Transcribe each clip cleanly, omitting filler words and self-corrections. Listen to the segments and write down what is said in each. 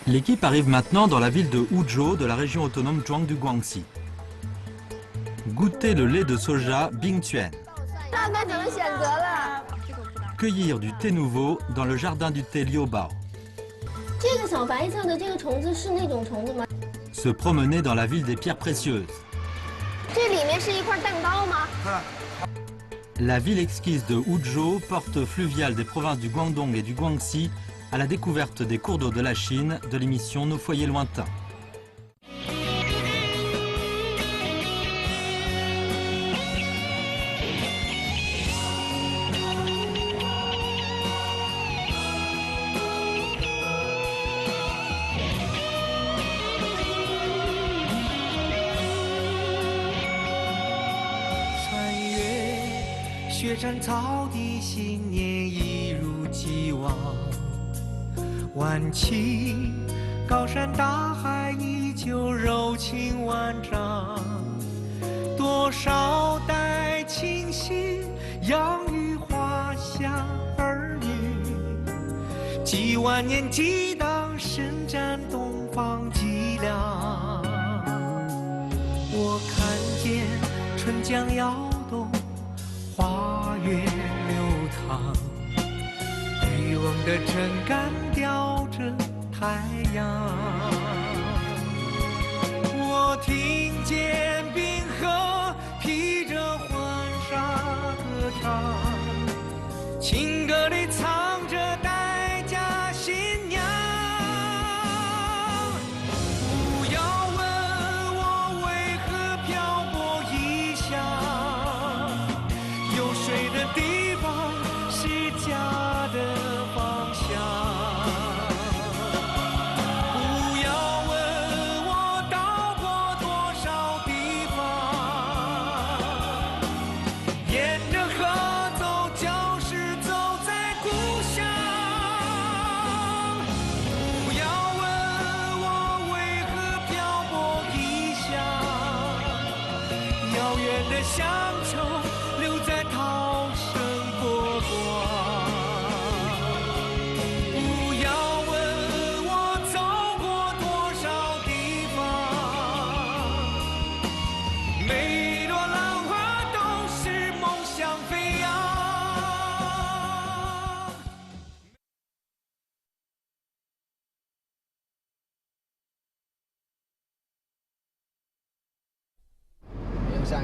L'équipe arrive maintenant dans la ville de Huzhou de la région autonome Zhuang du Guangxi. Goûter le lait de soja Bingtuan. Cueillir du thé nouveau dans le jardin du thé Liubao. Se promener dans la ville des pierres précieuses. La ville exquise de Huzhou, porte fluviale des provinces du Guangdong et du Guangxi, à la découverte des cours d'eau de la Chine de l'émission Nos foyers lointains.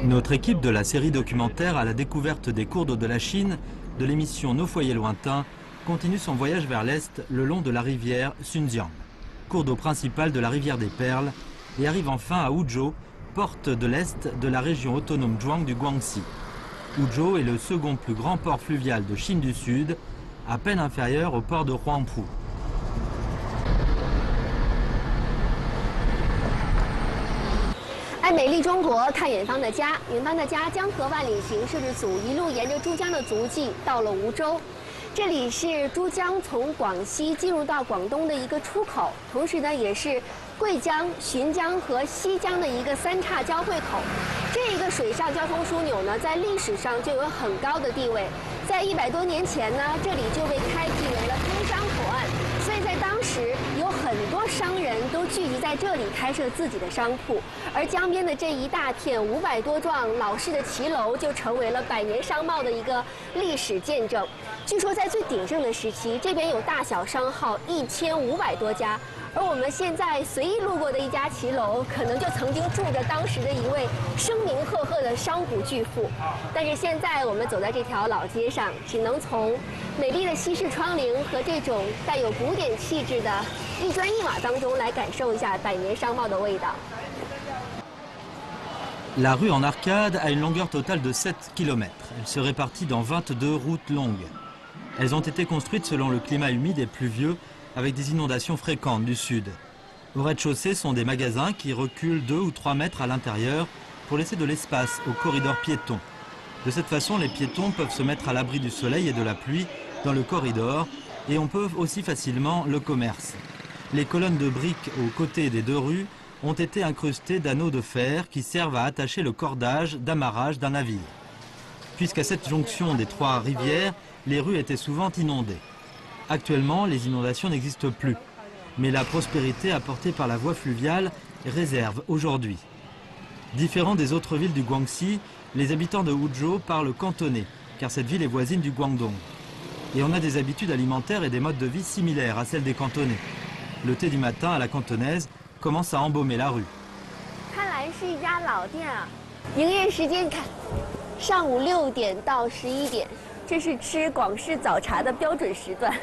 Notre équipe de la série documentaire à la découverte des cours d'eau de la Chine de l'émission Nos foyers lointains continue son voyage vers l'est le long de la rivière Sunjiang, cours d'eau principale de la rivière des Perles, et arrive enfin à Huzhou, porte de l'est de la région autonome Zhuang du Guangxi. Huzhou est le second plus grand port fluvial de Chine du Sud, à peine inférieur au port de Huangpu. 爱美丽中国，看远方的家。远方的家江河万里行摄制组一路沿着珠江的足迹到了梧州，这里是珠江从广西进入到广东的一个出口，同时呢也是贵江、浔江和西江的一个三岔交汇口。这一个水上交通枢纽呢，在历史上就有很高的地位。在100多年前呢，这里就被开辟为了通商口岸，所以在当时有很多商人都聚集在这里开设自己的商铺。而江边的这一大片500多幢老式的骑楼，就成为了百年商贸的一个历史见证。据说在最鼎盛的时期，这边有大小商号1500多家。 而我们现在随意路过的一家骑楼，可能就曾经住着当时的一位声名赫赫的商贾巨富。但是现在我们走在这条老街上，只能从美丽的西式窗棂和这种带有古典气质的一砖一瓦当中，来感受一下百年商贸的味道。 La rue en arcade a une longueur totale de 7 km. Elle se répartit dans 22 routes longues. Elles ont été construites selon le climat humide et pluvieux, avec des inondations fréquentes du sud. Au rez-de-chaussée sont des magasins qui reculent 2 ou 3 mètres à l'intérieur pour laisser de l'espace au corridor piéton. De cette façon, les piétons peuvent se mettre à l'abri du soleil et de la pluie dans le corridor et on peut aussi facilement le commerce. Les colonnes de briques aux côtés des 2 rues ont été incrustées d'anneaux de fer qui servent à attacher le cordage d'amarrage d'un navire. Puisqu'à cette jonction des 3 rivières, les rues étaient souvent inondées. Actuellement, les inondations n'existent plus. Mais la prospérité apportée par la voie fluviale réserve aujourd'hui. Différents des autres villes du Guangxi, les habitants de Huzhou parlent cantonais, car cette ville est voisine du Guangdong. Et on a des habitudes alimentaires et des modes de vie similaires à celles des cantonais. Le thé du matin à la cantonaise commence à embaumer la rue. 看来是一家老店啊，营业时间看，上午6点到11点，这是吃广式早茶的标准时段。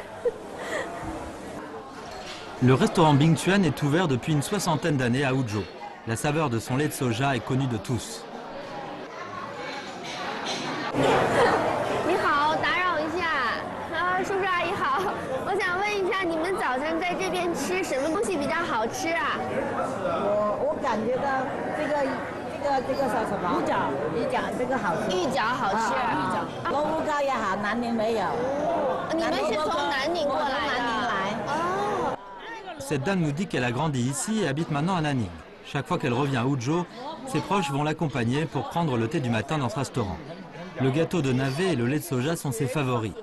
Le restaurant Bingtuan est ouvert depuis une soixantaine d'années à Huzhou. La saveur de son lait de soja est connue de tous. 你好，打扰一下，叔叔阿姨好，我想问一下，你们早晨在这边吃什么东西比较好吃啊？我感觉到这个叫什么？鱼饺这个好吃。芋饺好吃。芋饺。萝卜糕也好，南宁没有。你们是从南宁过来的？哦。Cette dame nous dit qu'elle a grandi ici et habite maintenant à Nanning. Chaque fois qu'elle revient à Huzhou, ses proches vont l'accompagner pour prendre le thé du matin dans ce restaurant. Le gâteau de navet et le lait de soja sont ses favoris.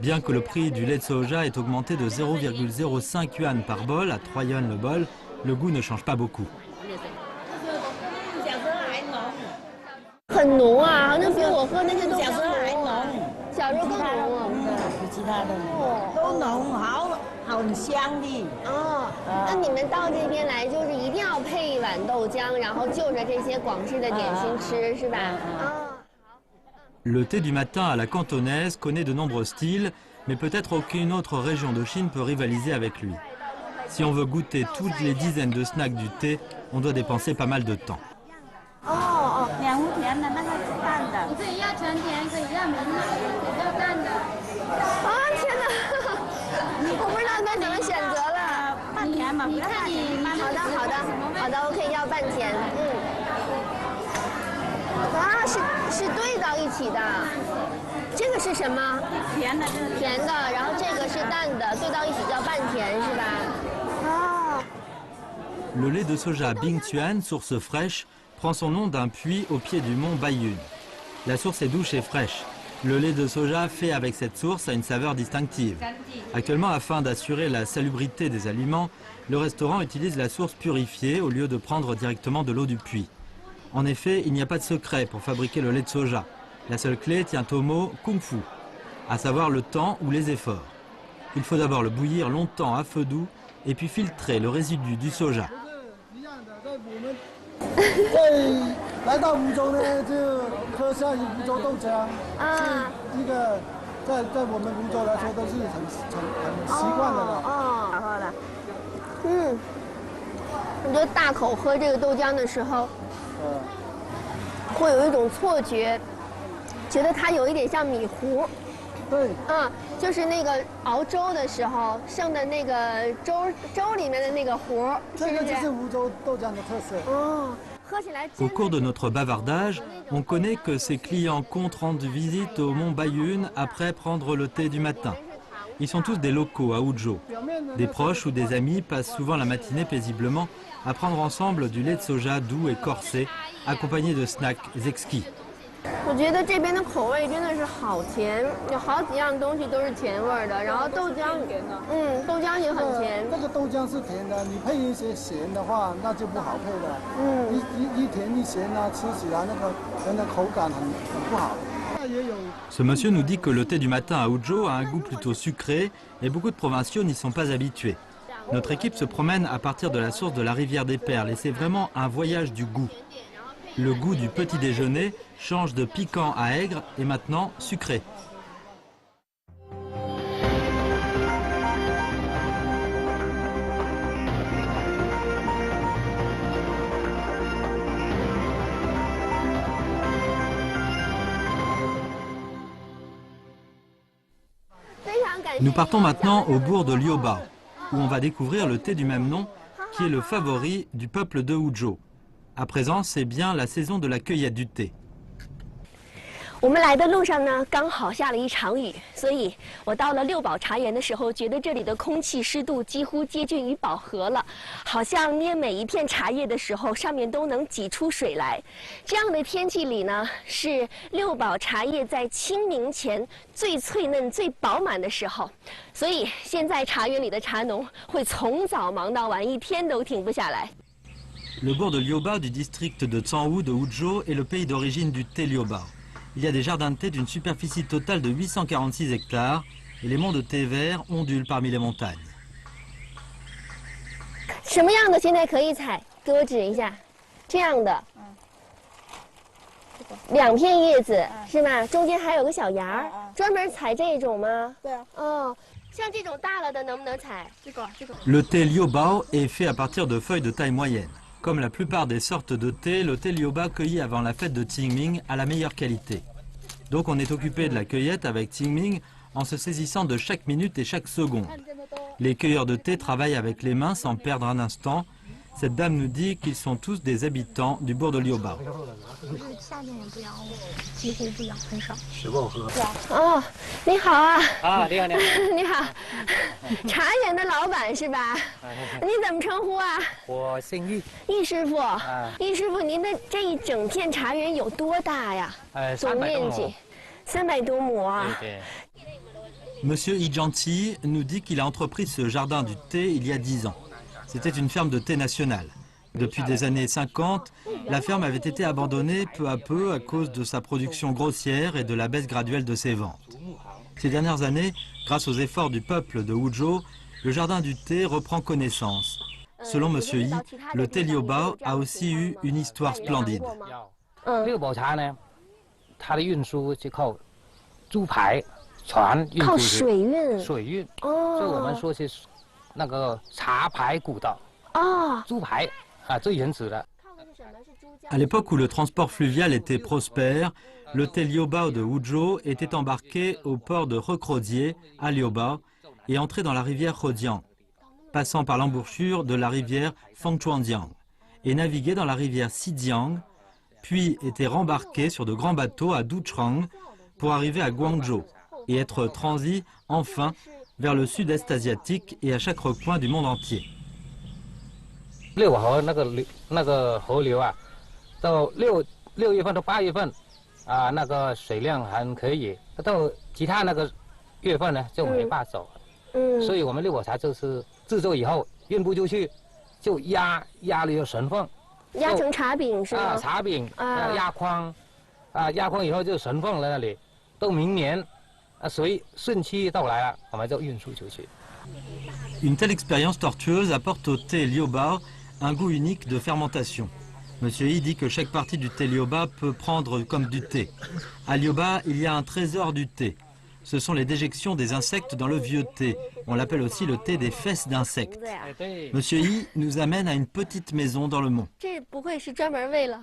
Bien que le prix du lait de soja ait augmenté de 0,05 yuan par bol à 3 yuan le bol, le goût ne change pas beaucoup. 很浓啊，好像比我喝那些豆浆浓。小时候更浓啊。比其他的都浓，很香的。哦，那你们到这边来就是一定要配一碗豆浆，然后就着这些广式的点心吃，是吧？Le thé du matin à la cantonaise connaît de nombreux styles, mais peut-être aucune autre région de Chine peut rivaliser avec lui. Si on veut goûter toutes les dizaines de snacks du thé, on doit dépenser pas mal de temps. 两壶甜的，那个是淡的。你可以要全甜，可以要明的，要淡的。啊天哪，我不知道该怎么选择了。半甜嘛，你看你好的，我可以要半甜。啊，是兑到一起的。这个是什么？甜的，甜的，然后这个是淡的，兑到一起叫半甜，是吧？哦。Le lait de soja Bingtuan, source fraîche, prend son nom d'un puits au pied du mont Baiyun. La source est douce et fraîche. Le lait de soja fait avec cette source a une saveur distinctive. Actuellement, afin d'assurer la salubrité des aliments, le restaurant utilise la source purifiée au lieu de prendre directement de l'eau du puits. En effet, il n'y a pas de secret pour fabriquer le lait de soja. La seule clé tient au mot kung fu, à savoir le temps ou les efforts. Il faut d'abord le bouillir longtemps à feu doux et puis filtrer le résidu du soja. 来到梧州呢，就喝下梧州豆浆，是一个在我们梧州来说都是很习惯的了。好喝的。我觉得大口喝这个豆浆的时候，会有一种错觉，觉得它有一点像米糊。对。就是那个熬粥的时候剩的那个粥里面的那个糊，这个就是梧州豆浆的特色。Au cours de notre bavardage, on connaît que ces clients comptent rendre visite au mont Baiyun après prendre le thé du matin. Ils sont tous des locaux à Huzhou. Des proches ou des amis passent souvent la matinée paisiblement à prendre ensemble du lait de soja doux et corsé, accompagné de snacks exquis. 我觉得这边的口味真的是好甜，有好几样东西都是甜味的，然后豆浆，豆浆也很甜。这个豆浆是甜的，你配一些咸的话，那就不好配了。一甜一咸啊，吃起来那个人的口感很不好。Ce monsieur nous dit que le thé du matin à Huzhou a un goût plutôt sucré et beaucoup de provinciaux n'y sont pas habitués. Notre équipe se promène à partir de la source de la rivière des Perles et c'est vraiment un voyage du goût. Le goût du petit déjeuner change de piquant à aigre et maintenant sucré. Nous partons maintenant au bourg de Liuba, où on va découvrir le thé du même nom, qui est le favori du peuple de Huzhou. À présent, c'est bien la saison de la cueillette du thé. 我们来的路上呢，刚好下了一场雨，所以我到了六堡茶园的时候，觉得这里的空气湿度几乎接近于饱和了，好像捏每一片茶叶的时候，上面都能挤出水来。这样的天气里呢，是六堡茶叶在清明前最脆嫩、最饱满的时候，所以现在茶园里的茶农会从早忙到晚，一天都停不下来。Le bourg de Liuba du district de Tsangwu de Wuzhou est le pays d'origine du thé Liuba. Il y a des jardins de thé d'une superficie totale de 846 hectares et les monts de thé vert ondulent parmi les montagnes. 什么样的现在可以采？给我指一下。这样的。2片叶子是吗？中间还有个小芽儿，专门采这种吗？对啊。哦，像这种大了的能不能采？这个。Le thé Liuba est fait à partir de feuilles de taille moyenne. Comme la plupart des sortes de thé, le thé Liuba cueilli avant la fête de Qingming a la meilleure qualité. Donc on est occupé de la cueillette avec Qingming en se saisissant de chaque minute et chaque seconde. Les cueilleurs de thé travaillent avec les mains sans perdre un instant. Cette dame nous dit qu'ils sont tous des habitants du bourg de Liuba. 哦，你好啊！啊，你好，你好，你好，茶园的老板是吧？你怎么称呼啊？我姓易。易师傅，易师傅，您的这一整片茶园有多大呀？总面积300多亩啊。对。 Monsieur Ijanti nous dit qu'il a entrepris ce jardin du thé il y a 10 ans. C'était une ferme de thé nationale. Depuis des années 50, la ferme avait été abandonnée peu à peu à cause de sa production grossière et de la baisse graduelle de ses ventes. Ces dernières années, grâce aux efforts du peuple de Wuzhou, le jardin du thé reprend connaissance. Selon Monsieur Yi, le thé Liuba a aussi eu une histoire splendide. 六堡茶呢，它的运输就靠猪排、船运出去。靠水运。水运。哦。所以我们说是那个茶排古道。哦。猪排啊，最原始的。 À l'époque où le transport fluvial était prospère, le thé Liuba de Wuzhou était embarqué au port de Recrodier, à Liuba, et entré dans la rivière Rodiang, passant par l'embouchure de la rivière Fengchuanjiang, et navigué dans la rivière Xijiang, puis était rembarqué sur de grands bateaux à Duchang pour arriver à Guangzhou, et être transi enfin vers le sud-est asiatique et à chaque recoin du monde entier. 六堡河那个河流啊，到6月份到8月份，啊，那个水量还可以。到其他那个月份呢，就没办法走。所以我们六堡茶就是制作以后运不出去，就压了有神凤。压成茶饼是吗？啊，茶饼压筐，压筐以后就神凤在那里。到明年，水汛期到来了，我们就运输出去。Une telle expérience tortueuse apporte au thé Liuba un goût unique de fermentation. Monsieur Yi dit que chaque partie du thé Liuba peut prendre comme du thé. À Liuba, il y a un trésor du thé. Ce sont les déjections des insectes dans le vieux thé. On l'appelle aussi le thé des fesses d'insectes. Monsieur Yi nous amène à une petite maison dans le mont. 这不会是专门为了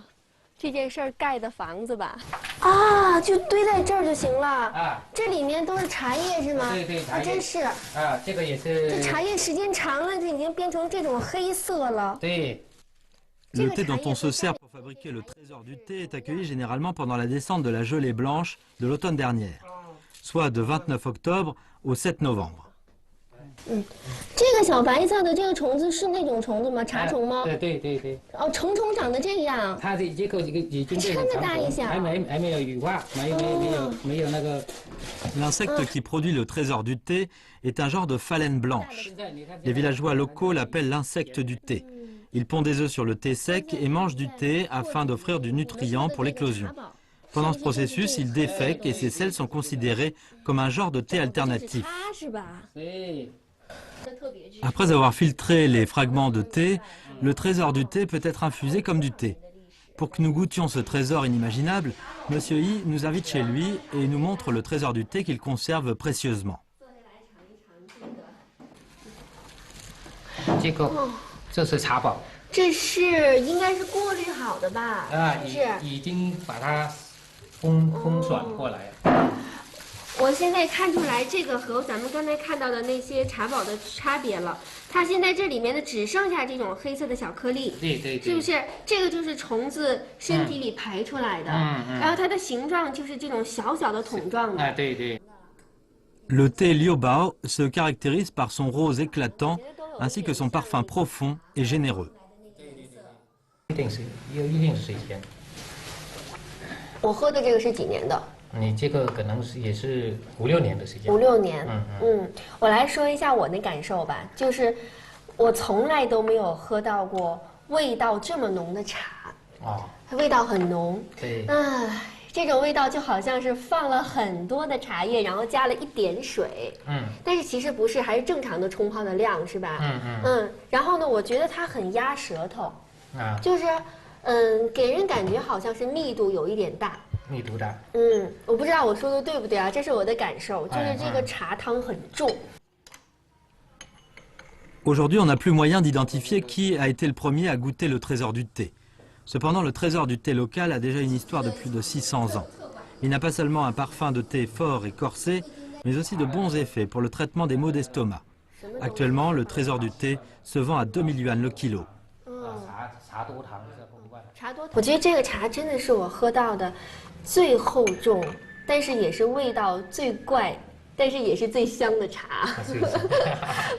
这件事儿盖的房子吧？啊，就堆在这儿就行了。啊，这里面都是茶叶是吗？对，茶叶。真是。啊，这个也是。这茶叶时间长了，就已经变成这种黑色了。对。 Le thé dont on se sert pour fabriquer le trésor du thé est accueilli généralement pendant la descente de la gelée blanche de l'automne dernière, soit de 29 octobre au 7 novembre. 这个小白色的这个虫子是那种虫子吗？茶虫吗？对。哦，虫长得这样。它这个已经这么大一小，还没有羽化，没有那个。L'insecte qui produit le trésor du thé est un genre de phalène blanche. Les villageois locaux l'appellent l'insecte du thé. Il pond des œufs sur le thé sec et mange du thé afin d'offrir du nutriment pour l'éclosion. Pendant ce processus, il défèque et ses selles sont considérées comme un genre de thé alternatif. Après avoir filtré les fragments de thé, le trésor du thé peut être infusé comme du thé. Pour que nous goûtions ce trésor inimaginable, Monsieur Yi nous invite chez lui et nous montre le trésor du thé qu'il conserve précieusement. 这是茶宝，这是应该是过滤好的吧？啊，已经把它风爽过来。我现在看出来这个和咱们刚才看到的那些茶宝的差别了。它现在这里面的只剩下这种黑色的小颗粒，对，是不是？这个就是虫子身体里排出来的，然后它的形状就是这种小小的桶状的。哎，对。Le thé Liu-Bao se caractérise par son rose éclatant ainsi que son parfum profond et généreux. 一定是水仙。我喝的这个是几年的？你这个可能也是5、6年的时间。5、6年。我来说一下我的感受吧，就是我从来都没有喝到过味道这么浓的茶。它味道很浓。对。这种味道就好像是放了很多的茶叶，然后加了一点水。但是其实不是，还是正常的冲泡的量，是吧？然后呢，我觉得它很压舌头。就是给人感觉好像是密度有一点大。密度大。我不知道我说的对不对啊？这是我的感受，就是这个茶汤很重。Aujourd'hui, on n'a plus moyen d'identifier qui a été le premier à goûter le trésor du thé. Cependant, le trésor du thé local a déjà une histoire de plus de 600 ans. Il n'a pas seulement un parfum de thé fort et corsé, mais aussi de bons effets pour le traitement des maux d'estomac. Actuellement, le trésor du thé se vend à 2000 yuan le kilo. 我觉得这个茶真的是我喝到的最厚重，但是也是味道最怪，但是也是最香的茶。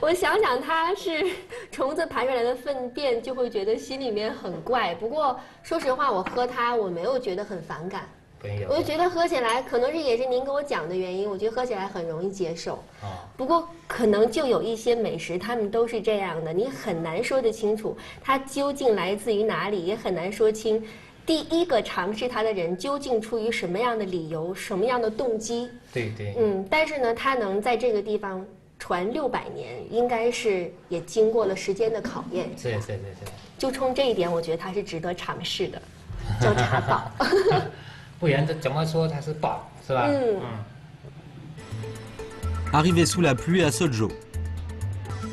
我想想，它是虫子排出来的粪便，就会觉得心里面很怪。不过说实话，我喝它我没有觉得很反感。我就觉得喝起来，可能是也是您给我讲的原因，我觉得喝起来很容易接受。不过可能就有一些美食，他们都是这样的，你很难说得清楚它究竟来自于哪里，也很难说清第一个尝试它的人究竟出于什么样的理由、什么样的动机。对。但是呢，它能在这个地方传600年，应该是也经过了时间的考验。对。就冲这一点，我觉得它是值得尝试的，叫茶宝。不然怎么说它是宝，是吧Arrivé sous la pluie à Sozhou.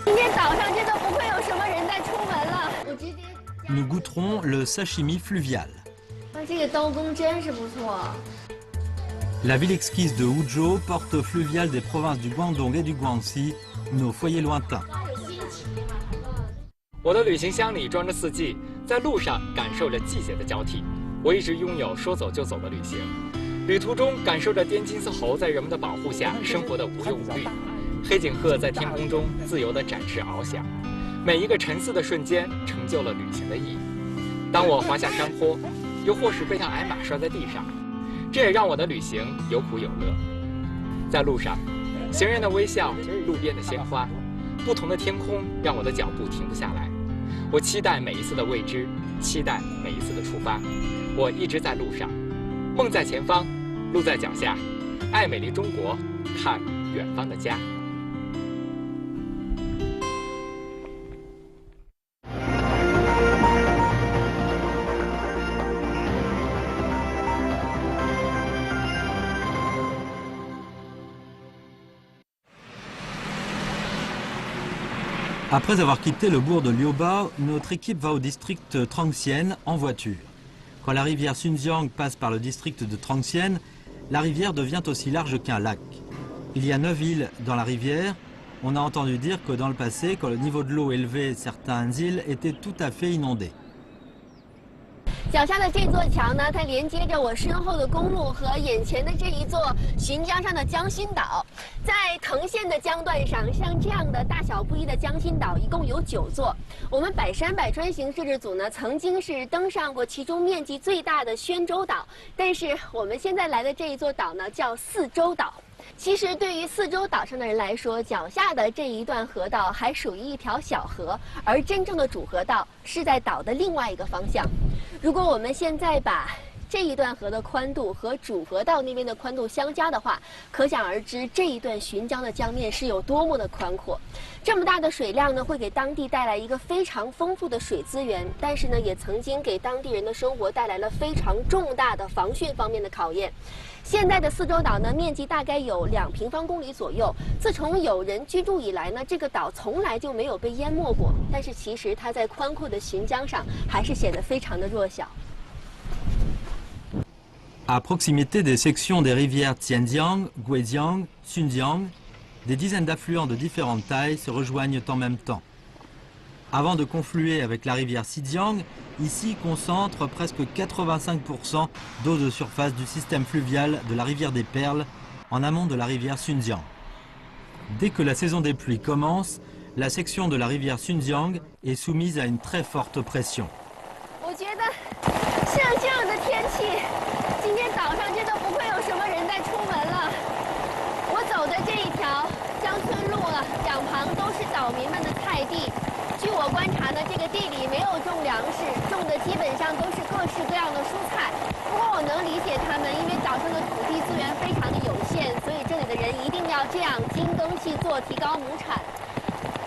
今天早上真的不会有什么人再出门了。我直接。Nous goûterons le sashimi fluvial. 这个刀工真是不错。La ville exquise de Huzhou, porte fluviale des provinces du Guangdong et du Guangxi, nos foyers lointains. 我的旅行箱里装着4季，在路上感受着季节的交替。我一直拥有说走就走的旅行，旅途中感受着滇金丝猴在人们的保护下生活的无忧无虑，黑颈鹤在天空中自由地展翅翱翔，每一个沉思的瞬间成就了旅行的意义。当我滑下山坡，又或是被趟矮马摔在地上，这也让我的旅行有苦有乐。在路上，行人的微笑，路边的鲜花，不同的天空让我的脚步停不下来。我期待每一次的未知，期待每一次的出发。我一直在路上，梦在前方，路在脚下，爱美丽中国，看远方的家。Après avoir quitté le bourg de Liu-Bao, notre équipe va au district Trangxian en voiture. Quand la rivière Sunjiang passe par le district de Trangxian, la rivière devient aussi large qu'un lac. Il y a 9 îles dans la rivière. On a entendu dire que dans le passé, quand le niveau de l'eau élevait, certaines îles étaient tout à fait inondées. 脚下的这座桥呢，它连接着我身后的公路和眼前的这一座浔江上的江心岛。在藤县的江段上，像这样的大小不一的江心岛一共有9座。我们百山百川行摄制组呢，曾经是登上过其中面积最大的宣州岛，但是我们现在来的这一座岛呢，叫四洲岛。其实对于四洲岛上的人来说，脚下的这一段河道还属于一条小河，而真正的主河道是在岛的另外一个方向。如果我们现在把这一段河的宽度和主河道那边的宽度相加的话，可想而知这一段浔江的江面是有多么的宽阔。这么大的水量呢，会给当地带来一个非常丰富的水资源，但是呢，也曾经给当地人的生活带来了非常重大的防汛方面的考验。现在的四洲岛呢，面积大概有2平方公里左右。自从有人居住以来呢，这个岛从来就没有被淹没过。但是其实它在宽阔的浔江上还是显得非常的弱小。À proximité des sections des rivières Tianjiang, Guijiang, Xunjiang, des dizaines d'affluents de différentes tailles se rejoignent en même temps. Avant de confluer avec la rivière Xijiang, ici concentre presque 85% d'eau de surface du système fluvial de la rivière des Perles, en amont de la rivière Xunjiang. Dès que la saison des pluies commence, la section de la rivière Xunjiang est soumise à une très forte pression. 今天早上真的不会有什么人再出门了。我走的这一条江村路了，两旁都是岛民们的菜地。据我观察呢，这个地里没有种粮食，种的基本上都是各式各样的蔬菜。不过我能理解他们，因为岛上的土地资源非常的有限，所以这里的人一定要这样精耕细作，提高亩产。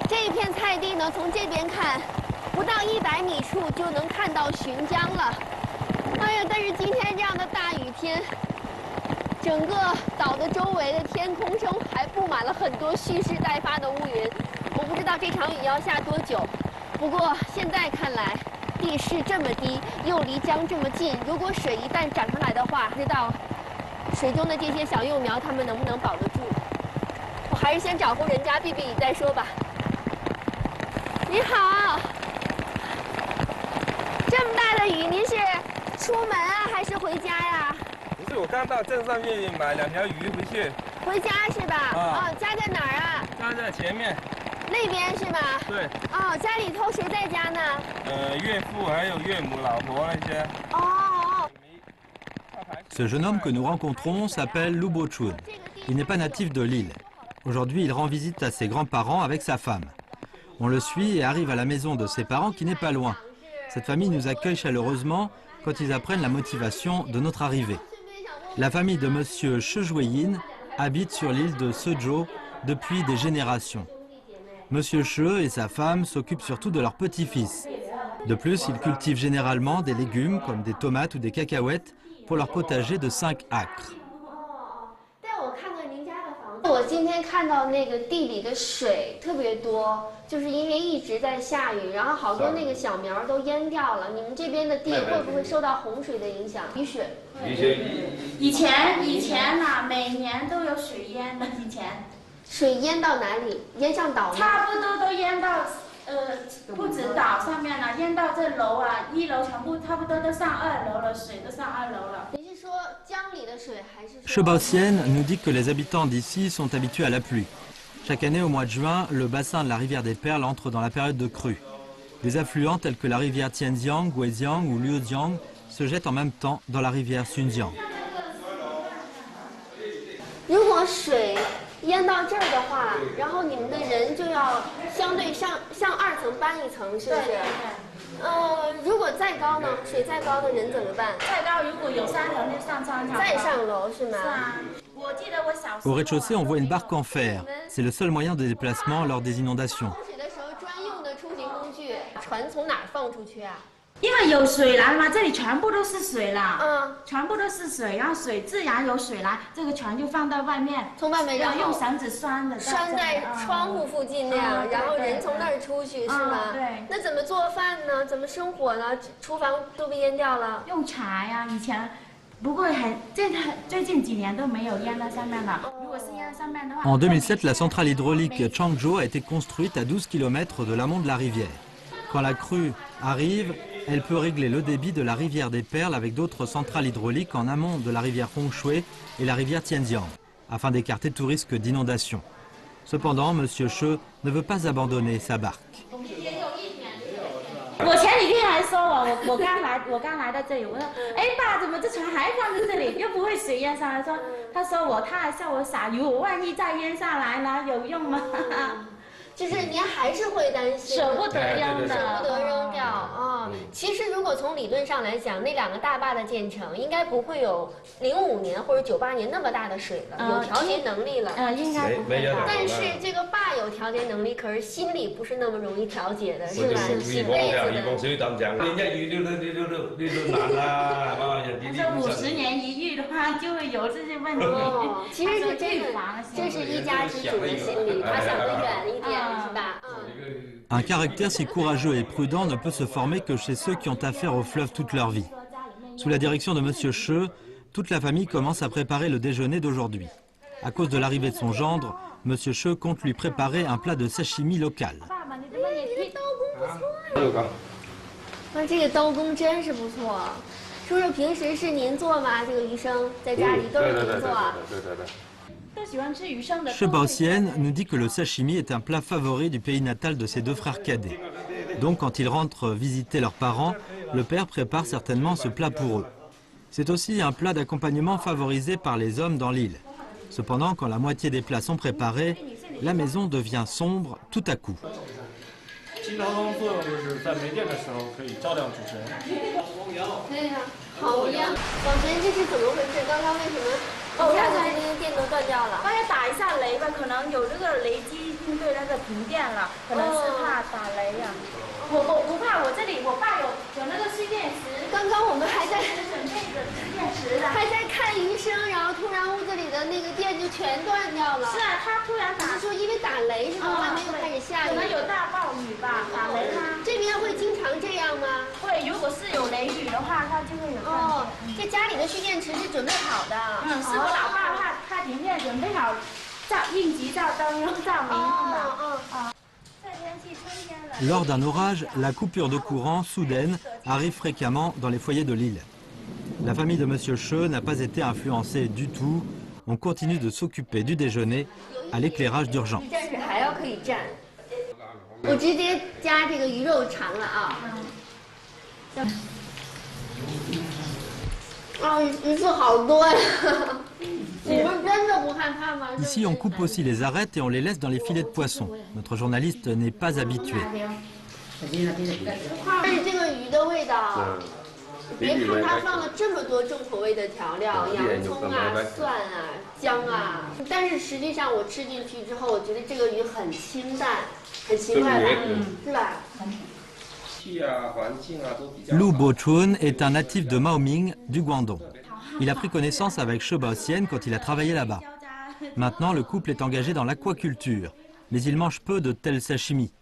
这一片菜地呢，从这边看，不到100米处就能看到浔江了。 哎呀！但是今天这样的大雨天，整个岛的周围的天空中还布满了很多蓄势待发的乌云。我不知道这场雨要下多久，不过现在看来，地势这么低，又离江这么近，如果水一旦涨上来的话，不知道水中的这些小幼苗它们能不能保得住？我还是先找户人家避避雨再说吧。你好，这么大的雨，您是？ 出门啊，还是回家呀？不是，我刚到镇上面买2条鱼回去。回家是吧？啊，家在哪儿啊？家在前面。那边是吧？对。哦，家里头谁在家呢？岳父还有岳母、老婆那些。哦。Ce jeune homme que nous rencontrons s'appelle Lu Bochun. Il n'est pas natif de l'île. Aujourd'hui, il rend visite à ses grands-parents avec sa femme. On le suit et arrive à la maison de ses parents qui n'est pas loin. Cette famille nous accueille chaleureusement quand ils apprennent la motivation de notre arrivée. La famille de monsieur She Jueyin habite sur l'île de Sezhou depuis des générations. Monsieur She et sa femme s'occupent surtout de leur petit-fils. De plus, ils cultivent généralement des légumes comme des tomates ou des cacahuètes pour leur potager de 5 acres. 我今天看到那个地里的水特别多，就是因为一直在下雨，然后好多那个小苗都淹掉了。你们这边的地会不会受到洪水的影响？雨水？以前呢，每年都有水淹的。以前水淹到哪里？淹上岛吗？差不多都淹到，不止岛上面了，淹到这楼啊，1楼全部差不多都上2楼了，水都上2楼了。 She Baoxian nous dit que les habitants d'ici sont habitués à la pluie. Chaque année au mois de juin, le bassin de la rivière des Perles entre dans la période de crue. Des affluents tels que la rivière Tianjiang, Guijiang ou Liujiang se jettent en même temps dans la rivière Xunjiang. 如果水淹到这儿的话，然后你们的人就要相对向2层搬1层，是不是？ 如果再高呢？水再高的人怎么办？再高，如果有3层就上3层。再上楼是吗？是啊，我记得我小时候。 Au rez-de-chaussée, on voit une barque en fer. C'est le seul moyen de déplacement lors des inondations. 洪水的时候专用的出行工具，船从哪儿放出去啊？ 因为有水来嘛，这里全部都是水了，全部都是水，然后水自然有水来，这个船就放到外面，从外面然后用绳子拴的，拴在窗户附近那样，然后人从那儿出去是吗？对。那怎么做饭呢？怎么生火呢？厨房都被淹掉了。用柴呀，以前，不过最近几年都没有淹到上面了。如果是淹上面的话。En 2007, la centrale hydraulique Changzhou a été construite à 12 km de l'amont de la rivière. Quand la crue arrive, elle peut régler le débit de la rivière des Perles avec d'autres centrales hydrauliques en amont de la rivière Hongshui et la rivière Tianjiang, afin d'écarter tout risque d'inondation. Cependant, M. She ne veut pas abandonner sa barque. 我前几天还说我刚来到这里，我说，哎爸，怎么这船还放在这里，又不会水淹上来？他还笑我傻，如果万一再淹下来呢，有用吗？就是您还是会担心，舍不得扔的，舍不得扔掉啊。其实如果从理论上来讲，那2个大坝的建成，应该不会有05年或者98年那么大的水了，有调节能力了。应该不会。但是这个坝有调节能力，可是心里不是那么容易调节的，是吧？一辈子的。说50年一遇的话，就会有这些问题。其实是这是一家之主的心理，他想得远一点。 Un caractère si courageux et prudent ne peut se former que chez ceux qui ont affaire au fleuve toute leur vie. Sous la direction de M. She, Toute la famille commence à préparer le déjeuner d'aujourd'hui. À cause de l'arrivée de son gendre, Monsieur Che compte lui préparer un plat de sashimi local. 这个刀工真是不错。叔叔平时是您做吗？这个鱼生在家里都是您做。Che Baoxian nous dit que le sashimi est un plat favori du pays natal de ses deux frères cadets. Donc quand ils rentrent visiter leurs parents, le père prépare certainement ce plat pour eux. C'est aussi un plat d'accompagnement favorisé par les hommes dans l'île. Cependant, quand la moitié des plats sont préparés, la maison devient sombre tout à coup. 经常工作就是在没电的时候可以照亮主持人。对呀，好呀。老陈，这是怎么回事？刚刚为什么一下子这个电都断掉了？刚才打一下雷吧，可能有这个雷击应对那个停电了，可能是怕打雷呀。我不怕，我这里我爸有那个蓄电池。刚刚我们还在准备着蓄电池的，还在看鱼生，然后突然屋子里的那个电就全断掉了。是啊，他突然打，是说因为打雷是吗？还没有开始下雨，可能有大暴雨吧，打雷吗？这边会经常这样吗？会，如果是有雷雨的话，它就会有断电。哦，这家里的蓄电池是准备好的。是我老爸怕停电，准备好应急照灯、照明的。Lors d'un orage, la coupure de courant soudaine arrive fréquemment dans les foyers de l'île. La famille de Monsieur Che n'a pas été influencée du tout. On continue de s'occuper du déjeuner à l'éclairage d'urgence. 我直接加这个鱼肉肠了啊！啊，鱼刺好多呀！你们真的不害怕吗？ Ici, on coupe aussi les arêtes et on les laisse dans les filets de poisson. Notre journaliste n'est pas habitué. 但是这个鱼的味道，别看它放了这么多重口味的调料，洋葱啊、蒜啊、姜啊，但是实际上我吃进去之后，我觉得这个鱼很清淡，很奇怪吧？是吧？ Lu Bochun est un natif de Maoming, du Guangdong. Il a pris connaissance avec Che Baoxian quand il a travaillé là-bas. Maintenant, le couple est engagé dans l'aquaculture, mais il mange peu de tels sashimi.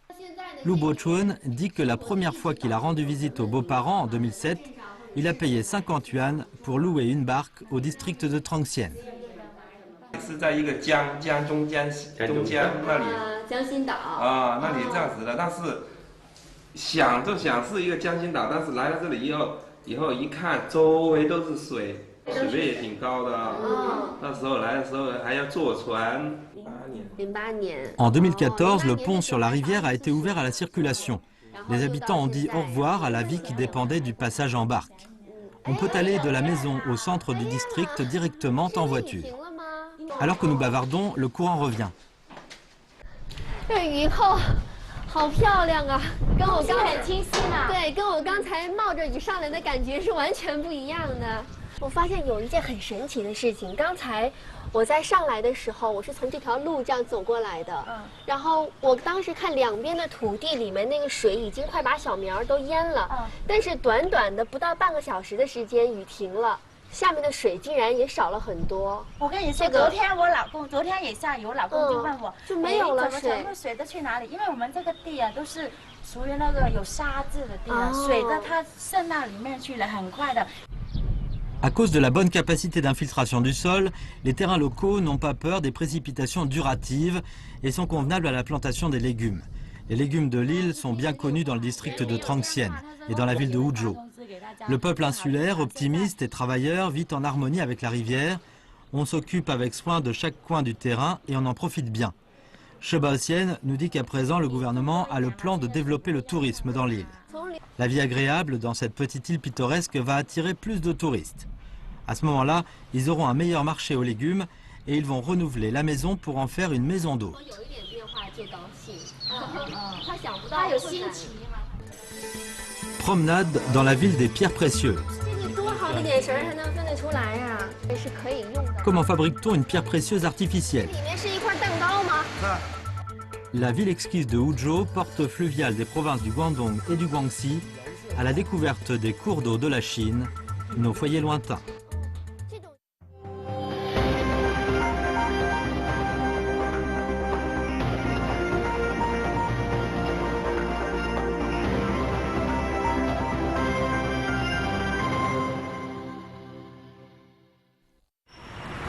Lu Bochun dit que la première fois qu'il a rendu visite aux beaux-parents en 2007, il a payé 50 yuan pour louer une barque au district de Trangxian. 是在一个江中间那里，江心岛啊，那里这样子的，但是想是一个江心岛，但是来到这里以后一看，周围都是水，水位也挺高的啊。那时候来的时候还要坐船。En 2014, le pont sur la rivière a été ouvert à la circulation. Les habitants ont dit au revoir à la vie qui dépendait du passage en barque. On peut aller de la maison au centre du district directement en voiture. Alors que nous bavardons, le courant revient. 好漂亮啊，跟我刚很清晰呢。对，跟我刚才冒着雨上来的感觉是完全不一样的。我发现有一件很神奇的事情，刚才我在上来的时候，我是从这条路这样走过来的，然后我当时看两边的土地里面那个水已经快把小苗都淹了，但是短短的不到半个小时的时间，雨停了。 下面的水竟然也少了很多。我跟你说，昨天我老公昨天也下雨，我老公就问我，就没有了水，全部水都去哪里？因为我们这个地啊都是属于那个有沙质的地啊，水的它渗到里面去了，很快的。 À cause de la bonne capacité d'infiltration du sol, les terrains locaux n'ont pas peur des précipitations duratives et sont convenables à la plantation des légumes. Les légumes de l'île sont bien connus dans le district de Trangxian et dans la ville de Huzhou. Le peuple insulaire, optimiste et travailleur, vit en harmonie avec la rivière. On s'occupe avec soin de chaque coin du terrain et on en profite bien. Che Baoxian nous dit qu'à présent, le gouvernement a le plan de développer le tourisme dans l'île. La vie agréable dans cette petite île pittoresque va attirer plus de touristes. À ce moment-là, ils auront un meilleur marché aux légumes et ils vont renouveler la maison pour en faire une maison d'hôte. Promenade dans la ville des pierres précieuses. Comment fabrique-t-on une pierre précieuse artificielle? La ville exquise de Huzhou, porte fluviale des provinces du Guangdong et du Guangxi, à la découverte des cours d'eau de la Chine, nos foyers lointains.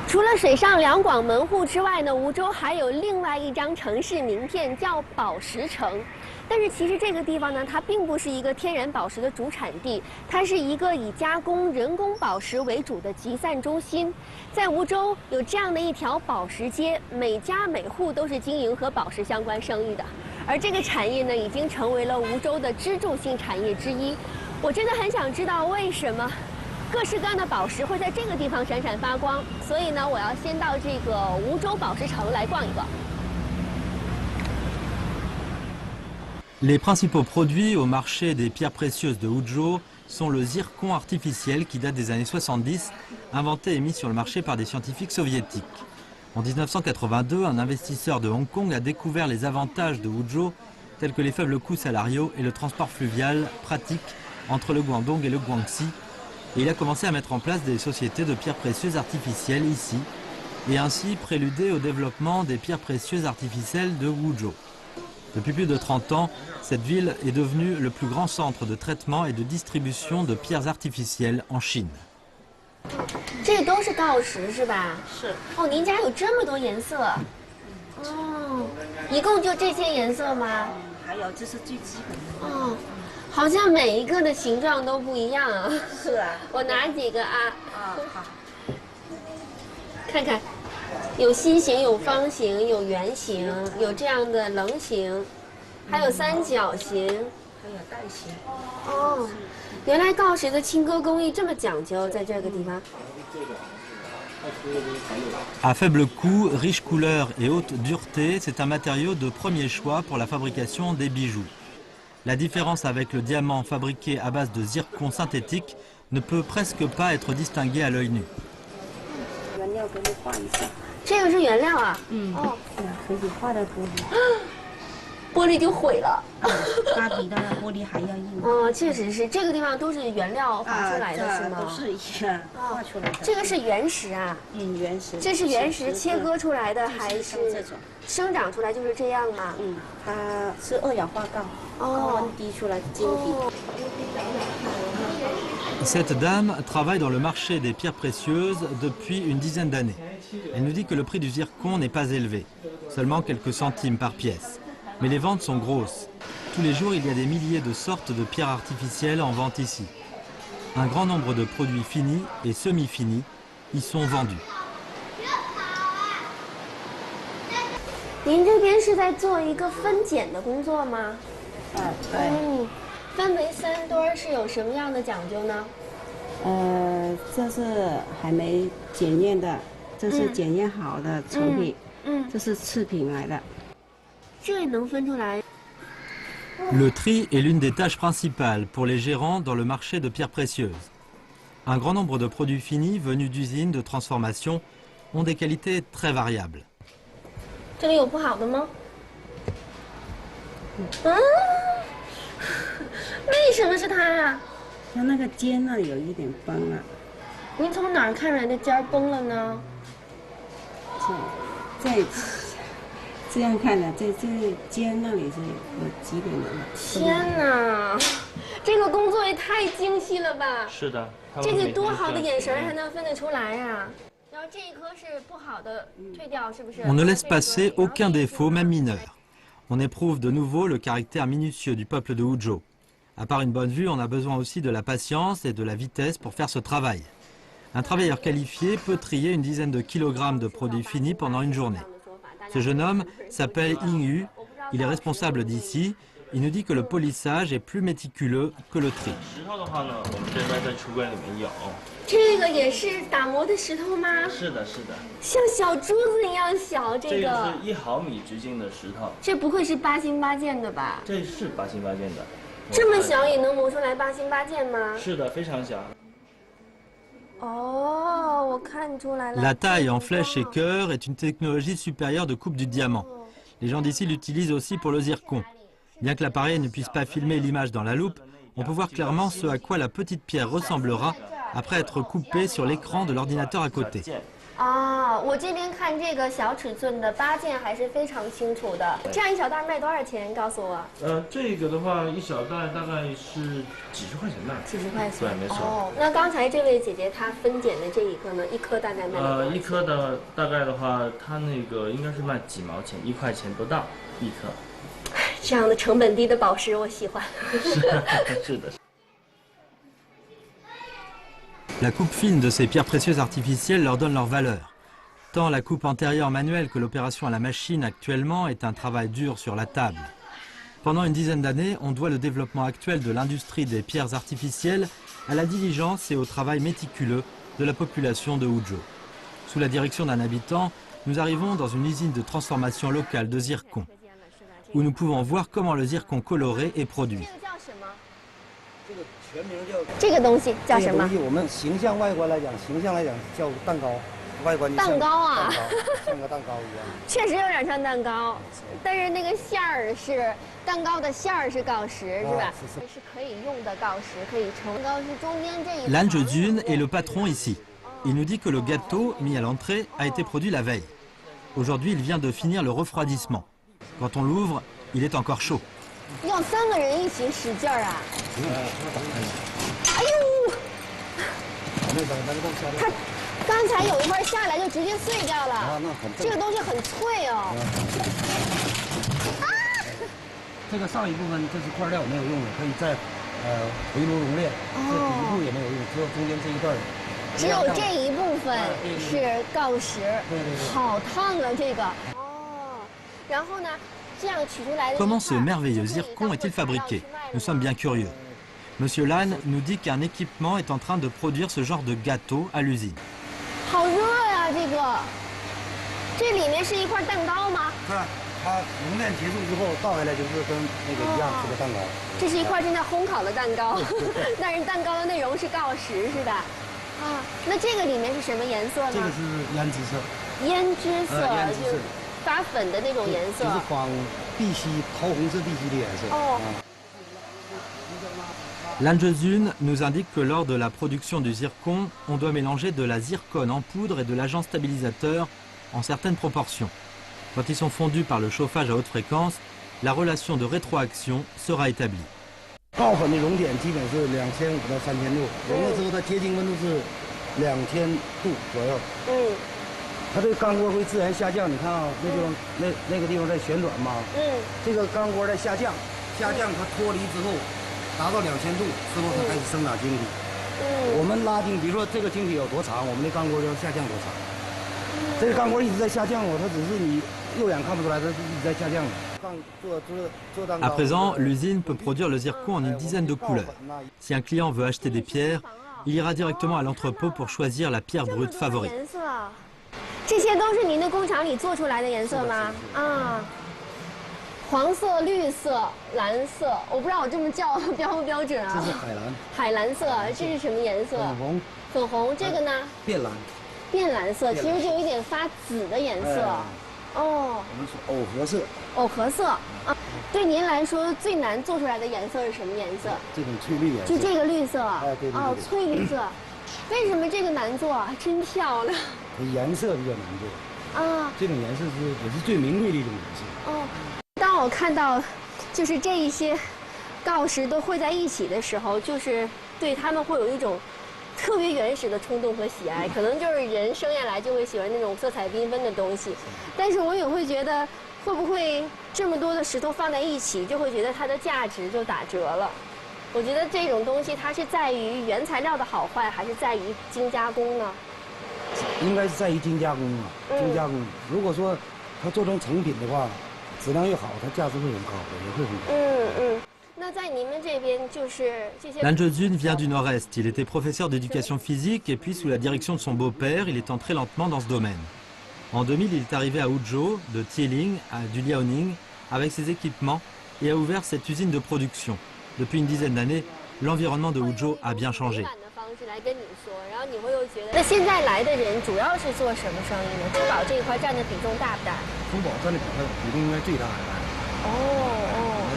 除了水上两广门户之外呢，梧州还有另外一张城市名片，叫宝石城。但是其实这个地方呢，它并不是一个天然宝石的主产地，它是一个以加工人工宝石为主的集散中心。在梧州有这样的一条宝石街，每家每户都是经营和宝石相关生意的。而这个产业呢，已经成为了梧州的支柱性产业之一。我真的很想知道为什么各式各样的宝石会在这个地方闪闪发光，所以呢，我要先到这个梧州宝石城来逛一逛。Les principaux produits au marché des pierres précieuses de Wuzhou sont le zircon artificiel qui date des années 70, inventé et mis sur le marché par des scientifiques soviétiques. En 1982, un investisseur de Hong Kong a découvert les avantages de Wuzhou, tels que les faibles coûts salariaux et le transport fluvial pratique entre le Guangdong et le Guangxi. Et il a commencé à mettre en place des sociétés de pierres précieuses artificielles ici, et ainsi préluder au développement des pierres précieuses artificielles de Wuzhou. Depuis plus de 30 ans, cette ville est devenue le plus grand centre de traitement et de distribution de pierres artificielles en Chine. 这都是锆石是吧？是。哦，您家有这么多颜色。哦，一共就这些颜色吗？还有这是最基本的。哦，好像每一个的形状都不一样啊。是啊。我拿几个啊？啊，好。看看。有心形，有方形，有圆形，有这样的棱形，还有三角形，还有带形。哦，原来锆石的轻割工艺这么讲究，在这个地方。À faible coût, riche couleur et haute dureté, c'est un matériau de premier choix pour la fabrication des bijoux. La différence avec le diamant fabriqué à base de zircon synthétique ne peut presque pas être distinguée à l'œil nu. 这个是原料啊？哦，可以画的玻璃，玻璃就毁了。它比那个玻璃还要硬。哦，确实是，这个地方都是原料画出来的，是吗？都是一样画出来的。这个是原石啊？原石。这是原石切割出来的，还是这种生长出来就是这样吗？它是二氧化锆，高温滴出来晶体。Cette dame travaille dans le marché des pierres précieuses depuis une dizaine d'années. Elle nous dit que le prix du zircon n'est pas élevé, seulement quelques centimes par pièce. Mais les ventes sont grosses. Tous les jours, il y a des milliers de sortes de pierres artificielles en vente ici. Un grand nombre de produits finis et semi-finis y sont vendus. 您这边是在做一个分拣的工作吗？对。分为3堆是有什么样的讲究呢？这是还没检验的，这是检验好的成品，这是次品来的。这也能分出来。Le tri est l'une des tâches principales pour les gérants dans le marché de pierres précieuses. Un grand nombre de produits finis venus d'usines de transformation ont des qualités très variables. 这里有不好的吗？为什么是它呀？它那个尖那里有一点崩了。您从哪儿看出来的尖崩了呢？这样看的，这尖那里是有几点的。天哪，这个工作也太精细了吧！是的，这得多好的眼神才能分得出来呀！然后这一颗是不好的，退掉是不是？ On ne laisse passer aucun défaut, même mineur. On éprouve de nouveau le caractère minutieux du peuple de Wuzhou. À part une bonne vue, on a besoin aussi de la patience et de la vitesse pour faire ce travail. Un travailleur qualifié peut trier une dizaine de kilogrammes de produits finis pendant une journée. Ce jeune homme s'appelle Ying Yu, il est responsable d'ici. Il nous dit que le polissage est plus méticuleux que le tri. 这个也是打磨的石头吗？是的，是的，像小珠子一样小。这个是1毫米直径的石头。这不会是8星8件的吧？这是8星8件的。这么小也能磨出来8星8件吗？是的，非常小。哦，我看出来了。 La taille en flèche et cœur est une technologie supérieure de coupe du diamant. Les gens d'ici l'utilisent aussi pour le zircon. Bien que l'appareil ne puisse pas filmer l'image dans la loupe, on peut voir clairement ce à quoi la petite pierre ressemblera après être coupée sur l'écran de l'ordinateur à côté. 啊，我这边看这个小尺寸的8件还是非常清楚的。这样一小袋卖多少钱？告诉我。这个的话，一小袋大概是几十块钱的。几十块钱。对，没错。哦，那刚才这位姐姐她分拣的这一颗呢，一颗大概卖多少钱？一颗的大概的话，它那个应该是卖几毛钱，1块钱不到一颗。这样的成本低的宝石我喜欢。是的。La coupe fine de ces pierres précieuses artificielles leur donne leur valeur. Tant la coupe antérieure manuelle que l'opération à la machine actuellement est un travail dur sur la table. Pendant une dizaine d'années, on doit le développement actuel de l'industrie des pierres artificielles à la diligence et au travail méticuleux de la population de Huzhou. Sous la direction d'un habitant, nous arrivons dans une usine de transformation locale de zircon, où nous pouvons voir comment le zircon coloré est produit. 这个东西叫什么？这个东西我们形象外观来讲，叫蛋糕，外观就像蛋糕啊，像个蛋糕一样。确实有点像蛋糕，但是那个馅儿是蛋糕的馅儿是锆石，是吧？是可以用的锆石，可以成糕是中间这一。Lan Zhejun est le patron ici. Il nous dit que le gâteau mis à l'entrée a été produit la veille. Aujourd'hui, il vient de finir le refroidissement. Quand on l'ouvre, il est encore chaud. 要3个人一起使劲儿啊！哎呦！它刚才有一块下来就直接碎掉了。这个东西很脆哦。这个上一部分这是块料没有用的，可以再回炉熔炼。这底部也没有用，只有中间这一段。只有这一部分是锆石。对。好烫啊，这个。哦，然后呢？ Comment ce merveilleux zircon est-il fabriqué? Nous sommes bien curieux. Monsieur Lan nous dit qu'un équipement est en train de produire ce genre de gâteau à l'usine. 好热呀，这个。这里面是一块蛋糕吗？是，它熔炼结束之后倒下来就是跟那个一样，是个蛋糕。这是一块正在烘烤的蛋糕，但是蛋糕的内容是锆石，是吧？啊，那这个里面是什么颜色呢？这个是胭脂色。胭脂色，就是发粉的那种颜色。就是仿碧玺、桃红色碧玺的颜色。哦。Lan Zhejun nous indique que lors de la production du zircon, on doit mélanger de la zircone en poudre et de l'agent stabilisateur en certaines proportions. Quand ils sont fondus par le chauffage à haute fréquence, la relation de rétroaction sera établie. 锆粉的熔点基本是2500到3000度，熔了之后它结晶温度是2000度左右。它这个钢锅会自然下降，你看啊，那地方那个地方在旋转嘛。这个钢锅在下降，它脱离之后达到2000度之后，它开始生长晶体。我们拉晶，比如说这个晶体有多长，我们的钢锅就要下降多长。这个钢锅一直在下降它只是你肉眼看不出来，它是一直在下降的。 À présent, l'usine peut produire le zircon en une dizaine de couleurs. Si un client veut acheter des pierres, il ira directement à l'entrepôt pour choisir la pierre brute favorite. 这些都是您的工厂里做出来的颜色吗？啊，黄色、绿色、蓝色，我不知道我这么叫标不标准啊？这是海蓝。海蓝色，这是什么颜色？粉红。粉红，这个呢？变蓝。变蓝色，其实就有一点发紫的颜色。哦。我们是耦合色。 耦合色啊，对您来说最难做出来的颜色是什么颜色？这种翠绿颜色。就这个绿色。哎，对。哦，翠绿色，为什么这个难做啊？真漂亮。颜色比较难做。啊。这种颜色也是最名贵的一种颜色。哦，当我看到，就是这一些锆石都汇在一起的时候，就是对他们会有一种 特别原始的冲动和喜爱，可能就是人生下来就会喜欢那种色彩缤纷的东西，但是我也会觉得，会不会这么多的石头放在一起，就会觉得它的价值就打折了？我觉得这种东西它是在于原材料的好坏，还是在于精加工呢？应该是在于精加工啊，精加工。如果说它做成成品的话，质量越好，它价值会很高的，也会很高。Lan Zhejun vient du nord-est. Il était professeur d'éducation physique et puis sous la direction de son beau-père, il est entré lentement dans ce domaine. En 2000, il est arrivé à Huzhou, de Tieling à du Liaoning, avec ses équipements et a ouvert cette usine de production. Depuis une dizaine d'années, l'environnement de Huzhou a bien changé. 那现在来的人主要是做什么生意呢？珠宝这一块占的比重大不大？珠宝占的比重应该最大的。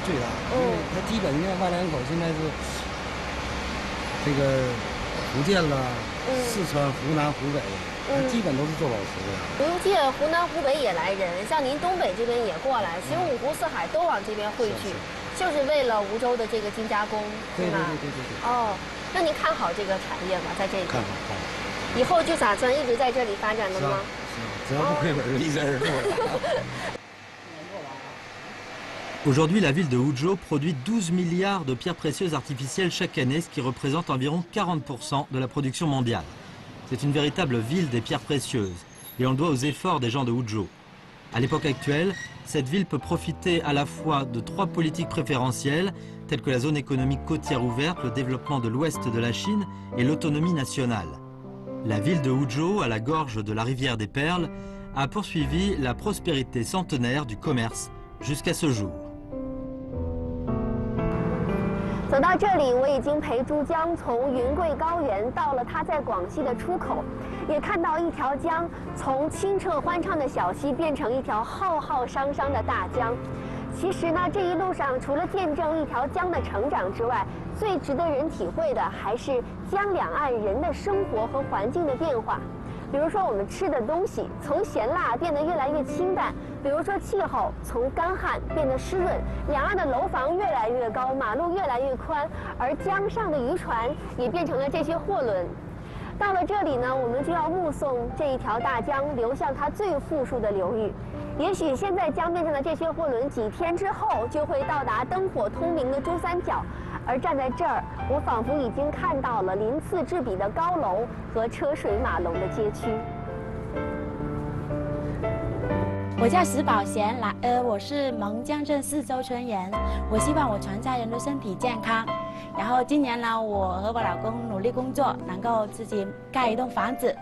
最大，因为它基本上外来人口现在是这个福建啦、四川、湖南、湖北，基本都是做宝石的。不用借湖南、湖北也来人，像您东北这边也过来，其实五湖四海都往这边汇聚，就是为了梧州的这个精加工，对吧？对。哦，那您看好这个产业吗？在这里？看好。以后就打算一直在这里发展的吗？只要不亏本，就一直做。Aujourd'hui, la ville de Huzhou produit 12 milliards de pierres précieuses artificielles chaque année, ce qui représente environ 40% de la production mondiale. C'est une véritable ville des pierres précieuses, et on le doit aux efforts des gens de Huzhou. À l'époque actuelle, cette ville peut profiter à la fois de 3 politiques préférentielles, telles que la zone économique côtière ouverte, le développement de l'ouest de la Chine et l'autonomie nationale. La ville de Huzhou, à la gorge de la rivière des Perles, a poursuivi la prospérité centenaire du commerce jusqu'à ce jour. 走到这里，我已经陪珠江从云贵高原到了它在广西的出口，也看到一条江从清澈欢畅的小溪变成一条浩浩汤汤的大江。其实呢，这一路上除了见证一条江的成长之外，最值得人体会的还是江两岸人的生活和环境的变化。比如说我们吃的东西从咸辣变得越来越清淡，比如说气候从干旱变得湿润，两岸的楼房越来越高，马路越来越宽，而江上的渔船也变成了这些货轮。到了这里呢，我们就要目送这一条大江流向它最富庶的流域。也许现在江边上的这些货轮几天之后就会到达灯火通明的珠三角，而站在这儿，我仿佛已经看到了鳞次栉比的高楼和车水马龙的街区。我叫石宝贤，我是蒙江镇4周村人。我希望我全家人都身体健康。然后今年呢，我和我老公努力工作，能够自己盖一栋房子，